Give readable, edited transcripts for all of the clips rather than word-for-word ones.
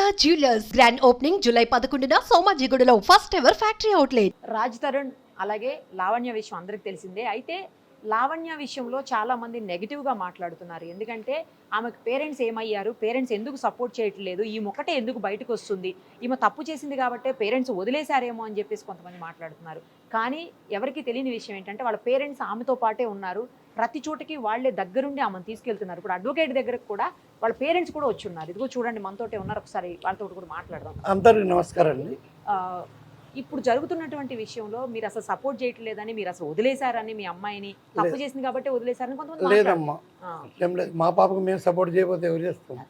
Sharada jewellers grand opening July 11న సోమాజిగూడలో first ever factory outlet. Raj Tarun అలాగే లావణ్య విషయం అందరికి తెలిసిందే. అయితే లావణ్య విషయంలో చాలా మంది నెగిటివ్గా మాట్లాడుతున్నారు. ఎందుకంటే ఆమెకు పేరెంట్స్ ఏమయ్యారు, పేరెంట్స్ ఎందుకు సపోర్ట్ చేయట్లేదు, ఈ మొక్కటే ఎందుకు బయటకు వస్తుంది, ఈమె తప్పు చేసింది కాబట్టే పేరెంట్స్ వదిలేశారేమో అని చెప్పేసి కొంతమంది మాట్లాడుతున్నారు. కానీ ఎవరికి తెలియని విషయం ఏంటంటే వాళ్ళ పేరెంట్స్ ఆమెతో పాటే ఉన్నారు. ప్రతి చోటకి వాళ్ళే దగ్గరుండి ఆమెను తీసుకెళ్తున్నారు. ఇప్పుడు అడ్వకేట్ దగ్గరకు కూడా వాళ్ళ పేరెంట్స్ కూడా వచ్చి ఉన్నారు. ఇదిగో చూడండి మనతోటే ఉన్నారు, ఒకసారి వాళ్ళతో కూడా మాట్లాడదాం. అందరికి నమస్కారం అండి. ఇప్పుడు జరుగుతున్నటువంటి విషయంలో మీరు అసలు సపోర్ట్ చేయట్లేదని, మీరు అసలు వదిలేశారని, మీ అమ్మాయిని తప్పు చేసింది కాబట్టి వదిలేశారని కొంతమంది లేదమ్మా, ఏం లేదు. మా పాపకు మేము సపోర్ట్ చేయకపోతే ఎవరు చేస్తాం?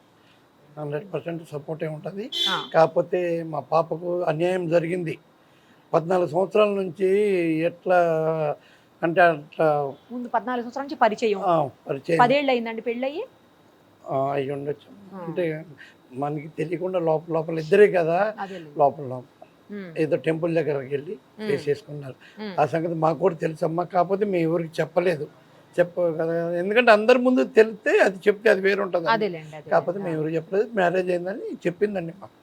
100% సపోర్టే ఉంటుంది. కాకపోతే మా పాపకు అన్యాయం జరిగింది. 14 సంవత్సరాల నుంచి ఎట్లా అంటే అట్లా ముందు 14 సంవత్సరాల నుంచి పరిచయం 10 ఏళ్ళు అయిందండి పెళ్ళి అయ్యి అయ్యి ఉండొచ్చు. అంటే మనకి తెలియకుండా లోపల లోపల ఇద్దరే కదా, లోపల లోపల ఏదో టెంపుల్ దగ్గరికి వెళ్ళి వేసేసుకున్నారు. ఆ సంగతి మాకు కూడా తెలుసమ్మా. కాకపోతే మేము ఎవరికి చెప్పలేదు, కదా. ఎందుకంటే అందరి ముందు తెలిస్తే అది చెప్తే అది వేరు ఉంటుంది. కాకపోతే మేము ఎవరికి చెప్పలేదు. మ్యారేజ్ అయిందని చెప్పిందండి మాకు.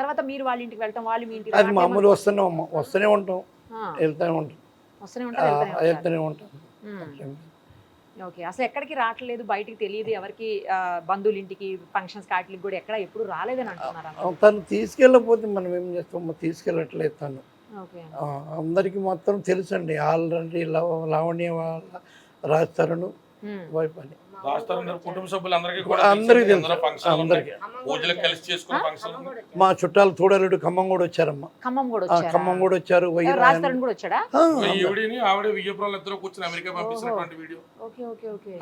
తర్వాత మీరు వాళ్ళ ఇంటికి వెళ్తాం, వాళ్ళు మీ ఇంటికి, అది మామూలు వస్తూనే ఉంటాం, వెళ్తూనే ఉంటాం. ఓకే, అసలు ఎక్కడికి రావట్లేదు, బయటికి తెలియదు ఎవరికి, బంధువుల ఇంటికి, ఫంక్షన్స్ కాటికి కూడా ఎక్కడ ఎప్పుడు రాలేదని అంటున్నారు. తను తీసుకెళ్ళకపోతే మనం ఏం చేస్తాం? తీసుకెళ్ళట్లేదు తను. అందరికి మొత్తం తెలుసండి. ఆల్రెడీ లావణ్య వాళ్ళ రాజ్ తరుణ్ వైఫ్ అని కుటుంబ సభ్యులందరికీ కూడా అందరికీ తెలుసు. మా చుట్టాలు తోడలుడు ఖమ్మం కూడా వచ్చారమ్మా. ఖమ్మం కూడా వచ్చారు. ఆవిడ విజయపురాలు ఇద్దరు కూర్చుని అమెరికా పంపించినటువంటి వీడియో.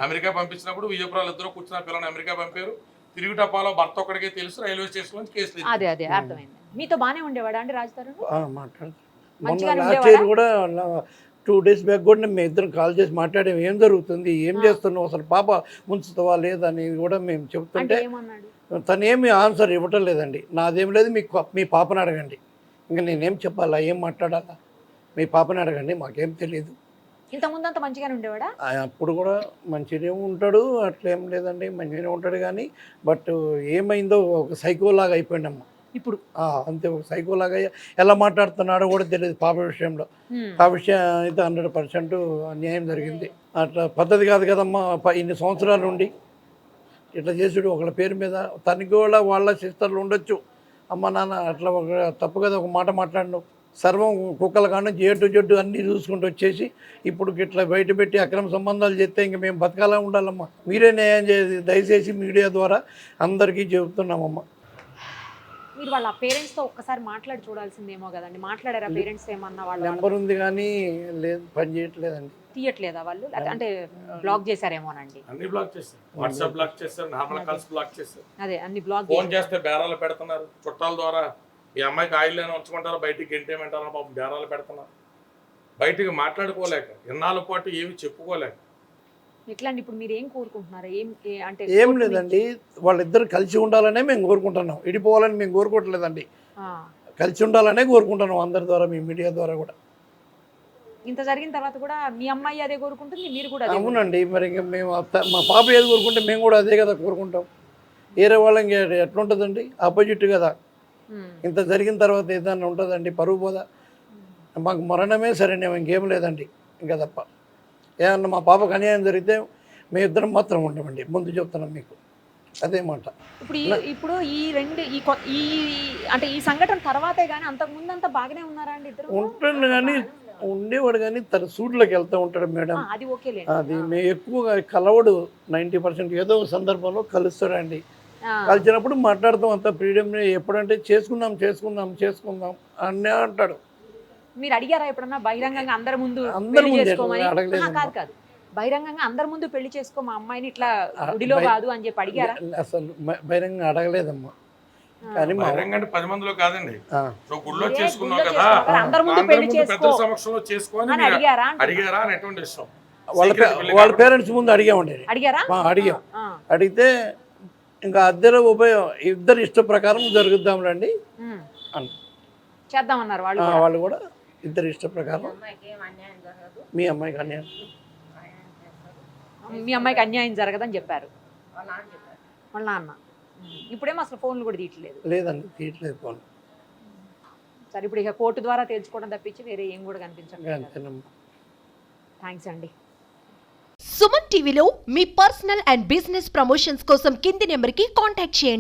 అమెరికా పంపించినప్పుడు విజయపురాలు ఇద్దరు కూర్చున్న పిల్లలు అమెరికా పంపారు. తిరిగి టపాలో భర్త ఒక్కడికే తెలుసు, రైల్వే స్టేషన్ నుంచి కేసు. అదే అర్థమైంది. మీతో బానే ఉండేవాడా అండి రాజ్ తరుణ్? మాట్లాడుతూ కూడా 2 days బ్యాక్ కూడా మేము ఇద్దరం కాల్ చేసి మాట్లాడాము. ఏం జరుగుతుంది, ఏం చేస్తున్నావు, అసలు పాప ముంచుతావా లేదని కూడా మేము చెప్తుంటే తను ఏమి ఆన్సర్ ఇవ్వటం లేదండి. నాదేం లేదు, మీ పాపని అడగండి. ఇంకా నేనేం చెప్పాలా, ఏం మాట్లాడాలా? మీ పాపని అడగండి, మాకేం తెలియదు. ఇంతకుముందు అంత మంచిగానే ఉండేవాడా? అప్పుడు కూడా మంచిగానే ఉంటాడు, అట్లేం లేదండి, మంచిగానే ఉంటాడు. కానీ బట్ ఏమైందో ఒక సైకోలాగా అయిపోయిందమ్మా ఇప్పుడు. అంతే, ఒక సైకోలాగా ఎలా మాట్లాడుతున్నాడో కూడా తెలియదు పాప విషయంలో. ఆ విషయం అయితే 100% అన్యాయం జరిగింది. అట్లా పద్ధతి కాదు కదమ్మా. ఇన్ని సంవత్సరాలు ఉండి ఇట్లా చేసుడు ఒకళ్ళ పేరు మీద. తనకి కూడా వాళ్ళ సిస్టర్లు ఉండొచ్చు, అమ్మ నాన్న, అట్లా ఒక తప్పు కదా ఒక మాట మాట్లాడినావు. సర్వం కుక్కల కాడ నుంచి ఏ టు జెడ్ అన్నీ చూసుకుంటూ వచ్చేసి ఇప్పుడు ఇట్లా బయట పెట్టి అక్రమ సంబంధాలు చేస్తే ఇంక మేము బతకాలా ఉండాలమ్మా. మీరే న్యాయం చేసి దయచేసి మీడియా ద్వారా అందరికీ చెబుతున్నామమ్మా. మీరు వాళ్ళ పేరెంట్స్తో ఒక్కసారి మాట్లాడి చూడాల్సిందేమో కదండి. మాట్లాడారా పేరెంట్స్? ఏమన్నా వాళ్ళ నెంబర్ ఉంది కానీ లేదు, పని చేయట్లేదండి. తీయట్లేదా వాళ్ళు? అంటే బ్లాక్ చేశారేమోనండి. అన్ని బ్లాక్ చేశారు, వాట్సాప్ బ్లాక్ చేశారు, నార్మల్ కాల్స్ బ్లాక్ చేశారు. అదే అన్ని బ్లాక్. ఫోన్ చేస్తే బేరాలు పెడుతున్నారు చుట్టాల ద్వారా. ఈ అమ్మాయికి ఆయిల్ అని ఉంచుకుంటారు, బయటికి గెంటేమంటారు, పాపం బేరాలు పెడుతున్నారు. బయటికి మాట్లాడుకోలేక, ఇన్నాళ్ళ పాటు ఏమి చెప్పుకోలేక. ఎట్లా ఇప్పుడు మీరు ఏం కోరుకుంటున్నారు? అంటే ఏం లేదండి, వాళ్ళిద్దరు కలిసి ఉండాలనే మేము కోరుకుంటున్నాం. ఇడిపోవాలని మేము కోరుకోవట్లేదండి, కలిసి ఉండాలనే కోరుకుంటున్నాం అందరి ద్వారా, మీ మీడియా ద్వారా కూడా. ఇంత జరిగిన తర్వాత కూడా మీ అమ్మాయి అదే కోరుకుంటుంది, మీరు కూడా? అవునండి, మరి ఇంకా మేము మా పాప ఏది కోరుకుంటే మేము కూడా అదే కదా కోరుకుంటాం. వేరే వాళ్ళకి ఎట్లుంటుందండి? ఆపోజిట్ కదా. ఇంత జరిగిన తర్వాత ఏదన్నా ఉంటుందండి? పరువు పోదా? మాకు మరణమే సరైన, ఇంకేం లేదండి ఇంకా తప్ప. ఏమన్నా మా పాపకు అన్యాయం జరిగితే మేము ఇద్దరం మాత్రం ఉంటామండి, ముందు చెప్తున్నాం మీకు అదే మాట. ఇప్పుడు అంటే ఈ సంఘటన తర్వాతే కానీ అంతకుముందు అంతా బాగానే ఉన్నారా అండి ఇద్దరు? ఉంటాడు కానీ ఉండేవాడు, కానీ తన సూట్లోకి వెళ్తూ ఉంటాడు మేడం. అది ఓకే. అది మేము ఎక్కువగా కలవడు, 90% ఏదో సందర్భంలో కలుస్తాడండి. కలిసినప్పుడు మాట్లాడతాం, అంత ఫ్రీడమ్. ఎప్పుడంటే చేసుకుందాం అన్నీ అంటాడు. మీరు అడిగారా ఎప్పుడన్నా బహిరంగంగా అందరి ముందు కాదు బహిరంగంగా అందరి ముందు పెళ్లి చేసుకో మా అమ్మాయిని, ఇట్లా గుడిలో కాదు అని చెప్పి అడిగారా? అసలు బహిరంగంగా అడగలేదమ్మా. కానీ 10 మందిలో కాదండి, గుడిలో చేసుకున్నావు కదా, అందరి ముందు పెళ్లి పెద్దల సమక్షంలో చేసుకొని అడిగారా అని ఎటువంటి విషయం వాళ్ళ పేరెంట్స్ ముందు అడిగామండి. అడిగాం. అడిగితే ఇంకా ఇద్దరు ఇష్ట ప్రకారం జరుగుద్దాం రండి అని చేద్దామన్నారు వాళ్ళు కూడా. ఇద్దరు ఇష్ట ప్రకారం మీ అమ్మాయికి అన్యాయం జరగదని చెప్పారు వాళ్ళ నాన్న. ఇప్పుడేమో అసలు ఫోన్లు కూడా తీయట్లేదు. లేదండి, తీయట్లేదు ఫోన్. సరే ఇప్పుడు ఇక కోర్టు ద్వారా తేల్చుకోవడం తప్పించి వేరే ఏం కూడా కనిపించట్లేదు. అంతేనమ్మా. థ్యాంక్స్ అండి. సుమన్ టీవీలో మీ పర్సనల్ అండ్ బిజినెస్ ప్రమోషన్స్ కోసం కింది నెంబర్కి కాంటాక్ట్ చేయండి.